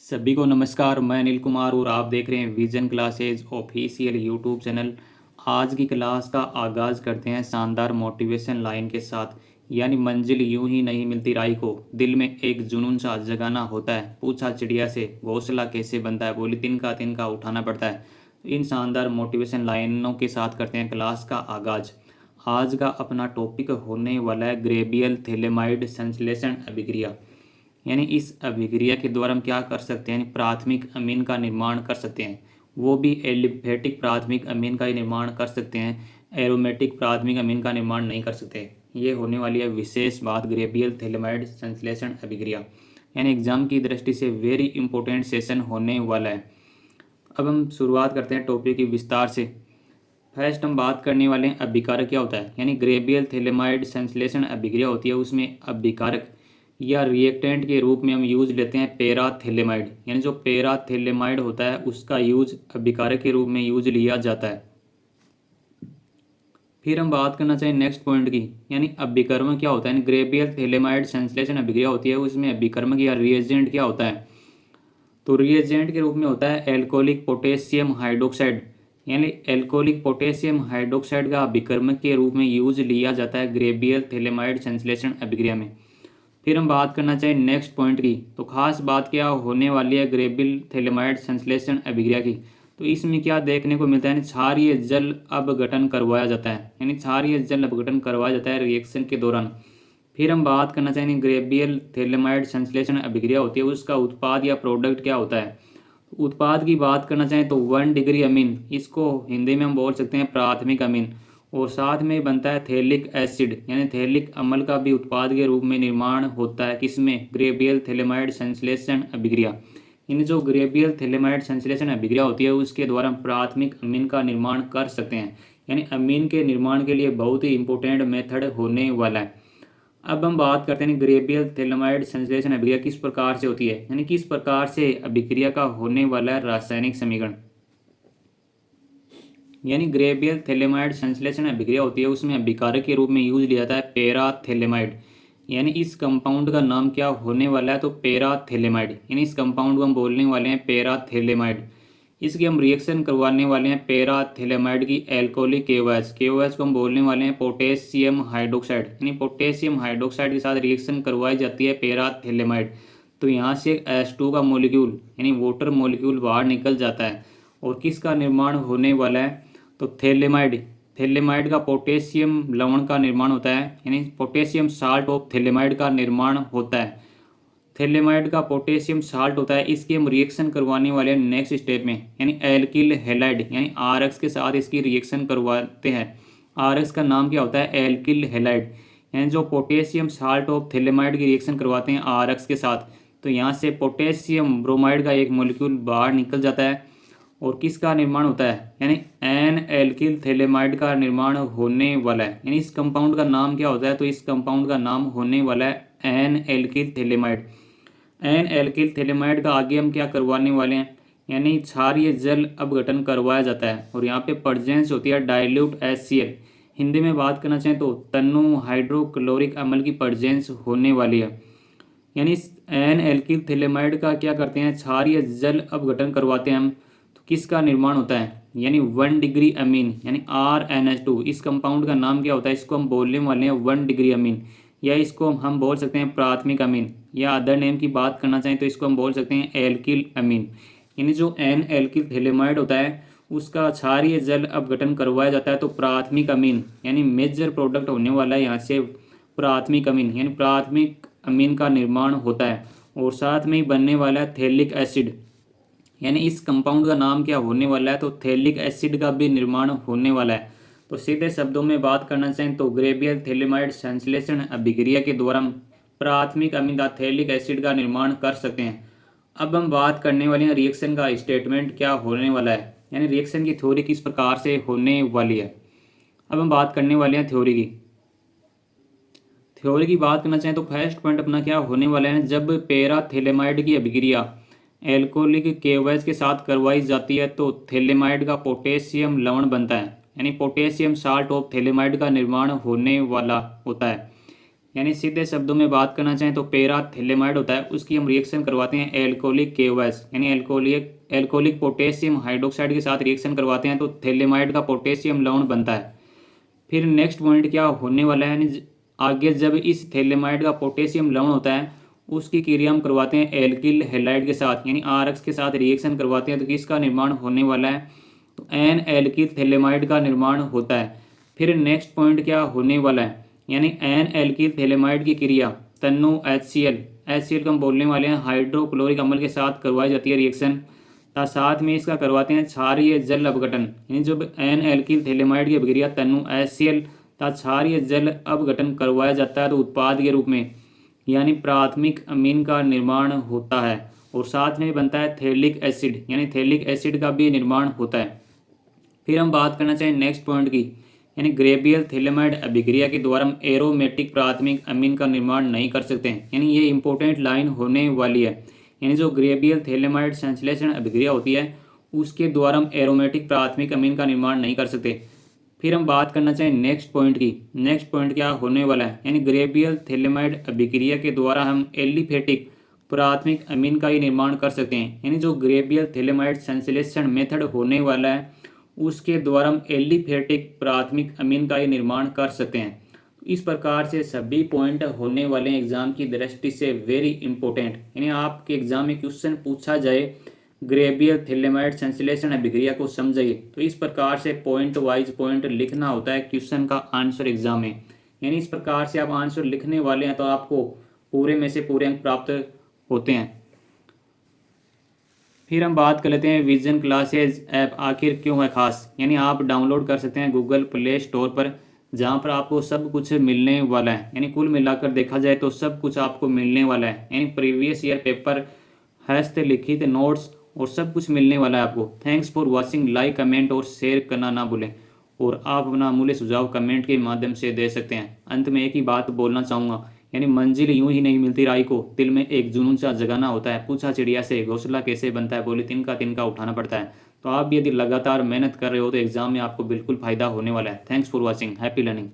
सभी को नमस्कार। मैं अनिल कुमार और आप देख रहे हैं vision classes official YouTube channel. आज की क्लास का आगाज़ करते हैं शानदार मोटिवेशन लाइन के साथ। यानी मंजिल यूं ही नहीं मिलती राही को, दिल में एक जुनून सा जगाना होता है। पूछा चिड़िया से घोंसला कैसे बनता है, बोली तिनका तिनका उठाना पड़ता है। इन शानदार मोटिवेशन लाइनों के साथ करते हैं क्लास का आगाज़। आज का अपना टॉपिक होने वाला है ग्रेबियल थैलेमाइड संश्लेषण अभिक्रिया। यानी इस अभिक्रिया के द्वारा हम क्या कर सकते हैं, यानी प्राथमिक अमीन का निर्माण कर सकते हैं। वो भी एलिफेटिक प्राथमिक अमीन का ही निर्माण कर सकते हैं, एरोमेटिक प्राथमिक अमीन का निर्माण नहीं कर सकते। ये होने वाली है विशेष बात ग्रेबियल थैलेमाइड संश्लेषण अभिक्रिया। यानी एग्जाम की दृष्टि से वेरी इंपॉर्टेंट सेशन होने वाला है। अब हम शुरुआत करते हैं टॉपिक की विस्तार से। फर्स्ट हम बात करने वाले हैं अभिकारक क्या होता है। यानी ग्रेबियल थैलेमाइड संश्लेषण अभिक्रिया होती है, उसमें अभिकारक या रिएक्टेंट के रूप में हम यूज लेते हैं पैराथैलेमाइड। यानी जो पैराथैलेमाइड होता है उसका यूज अभिकारक के रूप में यूज लिया जाता है। फिर हम बात करना चाहिए नेक्स्ट पॉइंट की, यानी अभिकर्मक क्या होता है। ग्रेबियल थैलेमाइड संश्लेषण अभिक्रिया होती है, उसमें अभिकर्मक या रिएजेंट क्या होता है। तो रिएजेंट के रूप में होता है एल्कोहलिक पोटेशियम हाइड्रोक्साइड। यानी एल्कोहलिक पोटेशियम हाइड्रोक्साइड का अभिकर्मक के रूप में यूज लिया जाता है ग्रेबियल थैलेमाइड संश्लेषण अभिक्रिया में। फिर हम बात करना चाहिए नेक्स्ट पॉइंट की, तो खास बात क्या होने वाली है ग्रेबियल थैलेमाइड संश्लेषण अभिक्रिया की। तो इसमें क्या देखने को मिलता है, क्षारीय जल अपघटन करवाया जाता है। यानी क्षारीय जल अपघटन करवाया जाता है रिएक्शन के दौरान। फिर हम बात करना चाहेंगे ग्रेबियल थैलेमाइड संश्लेषण अभिक्रिया होती है, उसका उत्पाद या प्रोडक्ट क्या होता है। उत्पाद की बात करना चाहें तो 1 डिग्री अमीन, इसको हिंदी में हम बोल सकते हैं प्राथमिक अमीन, और साथ में बनता है थैलिक एसिड। यानी थैलिक अम्ल का भी उत्पाद के रूप में निर्माण होता है किसमें, ग्रेबियल थैलेमाइड संश्लेषण अभिक्रिया। इन जो ग्रेबियल थैलेमाइड संश्लेषण अभिक्रिया होती है उसके द्वारा हम प्राथमिक अमीन का निर्माण कर सकते हैं। यानी अमीन के निर्माण के लिए बहुत ही इंपॉर्टेंट मेथड होने वाला है। अब हम बात करते हैं ग्रेबियल थैलेमाइड संश्लेषण अभिक्रिया किस प्रकार से होती है, यानी किस प्रकार से अभिक्रिया का होने वाला है रासायनिक समीकरण। यानी ग्रेबियल थैलेमाइड संश्लेषण अभिक्रिया होती है, उसमें अभिकारक के रूप में यूज लिया जाता है पैराथैलेमाइड। यानी इस कंपाउंड का नाम क्या होने वाला है, तो पैराथैलेमाइड। यानी इस कंपाउंड को हम बोलने वाले हैं पैराथैलेमाइड। इसकी हम रिएक्शन करवाने वाले हैं पैराथैलेमाइड की एल्कोहलिक KOH। KOH को हम बोलने वाले हैं पोटेशियम हाइड्रोक्साइड। यानी पोटेशियम हाइड्रोक्साइड के साथ रिएक्शन करवाई जाती है पैराथैलेमाइड। तो यहाँ से H2 का मॉलिक्यूल यानी वाटर मॉलिक्यूल बाहर निकल जाता है, और किसका निर्माण होने वाला है, तो थैलेमाइड। थैलेमाइड का पोटेशियम लवण का निर्माण होता है, यानी पोटेशियम साल्ट ऑफ थैलेमाइड का निर्माण होता है। थैलेमाइड का पोटेशियम साल्ट होता है, इसकी हम रिएक्शन करवाने वाले हैं नेक्स्ट स्टेप में, यानी एल्किल हैलाइड। यानी RX के साथ इसकी रिएक्शन करवाते हैं। RX का नाम क्या होता है, एल्किल हैलाइड। यानी जो पोटेशियम साल्ट ऑफ थैलेमाइड की रिएक्शन करवाते हैं RX के साथ, तो यहाँ से पोटेशियम ब्रोमाइड का एक मॉलिक्यूल बाहर निकल जाता है, और किसका निर्माण होता है, यानी एन एल्किल थैलेमाइड का निर्माण होने वाला है। यानी इस कंपाउंड का नाम क्या होता है, तो इस कंपाउंड का नाम होने वाला है N alkyl phthalimide. N alkyl phthalimide का आगे हम क्या करवाने वाले हैं, यानी क्षारीय जल अपघटन करवाया जाता है, और यहाँ पे प्रेजेंस होती है डाइल्यूट HCl। हिंदी में बात करना चाहें तो तन्नु हाइड्रोक्लोरिक अम्ल की प्रेजेंस होने वाली है। यानी एन एल्किल थैलेमाइड का क्या करते हैं, क्षारीय जल अपघटन करवाते हैं हम, तो किसका निर्माण होता है, यानी 1 डिग्री अमीन, यानी RNH2। इस कंपाउंड का नाम क्या होता है, इसको हम बोलने वाले हैं 1 डिग्री अमीन, या इसको हम बोल सकते हैं प्राथमिक अमीन, या अदर नेम की बात करना चाहें तो इसको हम बोल सकते हैं एल्किल अमीन। यानी जो एन एल्किल थैलेमाइड होता है उसका क्षारीय जल अपघटन करवाया जाता है, तो प्राथमिक अमीन यानी मेजर प्रोडक्ट होने वाला है यहाँ से प्राथमिक अमीन, यानी प्राथमिक अमीन का निर्माण होता है, और साथ में ही बनने वाला है थैलिक एसिड। यानी इस कंपाउंड का नाम क्या होने वाला है, तो थैलिक एसिड का भी निर्माण होने वाला है। तो सीधे शब्दों में बात करना चाहें तो ग्रेबियल थैलेमाइड संश्लेषण अभिक्रिया के द्वारा हम प्राथमिक अमीन थैलिक एसिड का निर्माण कर सकते हैं। अब हम बात करने वाले हैं रिएक्शन का स्टेटमेंट क्या होने वाला है, यानी रिएक्शन की थ्योरी किस प्रकार से होने वाली है। अब हम बात करने वाले हैं थ्योरी की। थ्योरी की बात करना चाहें तो फर्स्ट पॉइंट अपना क्या होने वाला है, जब पैराथैलेमाइड की अभिक्रिया एल्कोहलिक KOH के साथ करवाई जाती है तो थैलेमाइड का पोटेशियम लवण बनता है, यानी पोटेशियम साल्ट ऑफ थैलेमाइड का निर्माण होने वाला होता है। यानी सीधे शब्दों में बात करना चाहें तो पैराथेलेमाइड होता है, उसकी हम रिएक्शन करवाते हैं एल्कोहलिक KOH यानी एल्कोहलिक पोटेशियम हाइड्रोक्साइड के साथ रिएक्शन करवाते हैं तो थेलेमाइड का पोटेशियम लवण बनता है। फिर नेक्स्ट पॉइंट क्या होने वाला है, यानी आगे जब इस थेलेमाइड का पोटेशियम लवण होता है उसकी क्रिया हम करवाते हैं एल्किल हैलाइड के साथ यानी RX के साथ रिएक्शन करवाते हैं तो किसका निर्माण होने वाला है, तो एन एल्किल थेलेमाइड का निर्माण होता है। फिर नेक्स्ट पॉइंट क्या होने वाला है, यानी एन एल्किल थेलेमाइड की क्रिया तन्नु HCl को हम बोलने वाले हैं हाइड्रोक्लोरिक अम्ल के साथ करवाई जाती है रिएक्शन, साथ में इसका करवाते हैं क्षारीय जल अपघटन। यानी जब एन एल्किल थेलेमाइड की अभिक्रिया तन्नु HCl तथा क्षारीय जल अपघटन करवाया जाता है तो उत्पाद के रूप में यानी प्राथमिक अमीन का निर्माण होता है और साथ में बनता है थैलिक एसिड यानी थैलिक एसिड का भी निर्माण होता है। फिर हम बात करना चाहें नेक्स्ट पॉइंट की, यानी ग्रेबियल थेलेमाइड अभिक्रिया के द्वारा हम एरोमेटिक प्राथमिक अमीन का निर्माण नहीं कर सकते हैं, यानी ये इंपॉर्टेंट लाइन होने वाली है। यानी जो ग्रेबियल थेलेमाइड संश्लेषण अभिक्रिया होती है उसके द्वारा हम एरोमेटिक प्राथमिक अमीन का निर्माण नहीं कर सकते। फिर हम बात करना चाहें नेक्स्ट पॉइंट की, नेक्स्ट पॉइंट क्या होने वाला है, यानी ग्रेबियल थेलेमाइड अभिक्रिया के द्वारा हम एलिफेटिक प्राथमिक अमीन का ही निर्माण कर सकते हैं। यानी जो ग्रेबियल थेलेमाइड संश्लेषण मेथड होने वाला है उसके द्वारा हम एलिफेटिक प्राथमिक अमीन का ही निर्माण कर सकते हैं। इस प्रकार से सभी पॉइंट होने वाले हैं एग्जाम की दृष्टि से वेरी इंपॉर्टेंट, यानी आपके एग्जाम में क्वेश्चन पूछा जाए ग्रेबियल थेलेमाइड संश्लेषण अभिक्रिया को समझिए तो इस प्रकार से पॉइंट वाइज पॉइंट लिखना होता है क्वेश्चन का आंसर एग्जाम में। यानी इस प्रकार से आप आंसर लिखने वाले हैं तो आपको पूरे में से पूरे अंक प्राप्त होते हैं। फिर हम बात कर लेते हैं विजन क्लासेज ऐप आखिर क्यों है खास, यानी आप डाउनलोड कर सकते हैं गूगल प्ले स्टोर पर जहां पर आपको सब कुछ मिलने वाला है। यानी कुल मिलाकर देखा जाए तो सब कुछ आपको मिलने वाला है, यानी प्रीवियस ईयर पेपर, हस्तलिखित नोट्स और सब कुछ मिलने वाला है आपको। Thanks for watching, like comment और शेयर करना ना भूलें और आप अपना अमूल्य सुझाव कमेंट के माध्यम से दे सकते हैं। अंत में एक ही बात बोलना चाहूँगा, यानी मंजिल यूं ही नहीं मिलती राही को, दिल में एक जुनून सा जगाना होता है। पूछा चिड़िया से घोंसला कैसे बनता है, बोली तिनका तिनका उठाना पड़ता है। तो आप भी यदि लगातार मेहनत कर रहे हो तो एग्जाम में आपको बिल्कुल फायदा होने वाला है। Thanks for watching, happy learning.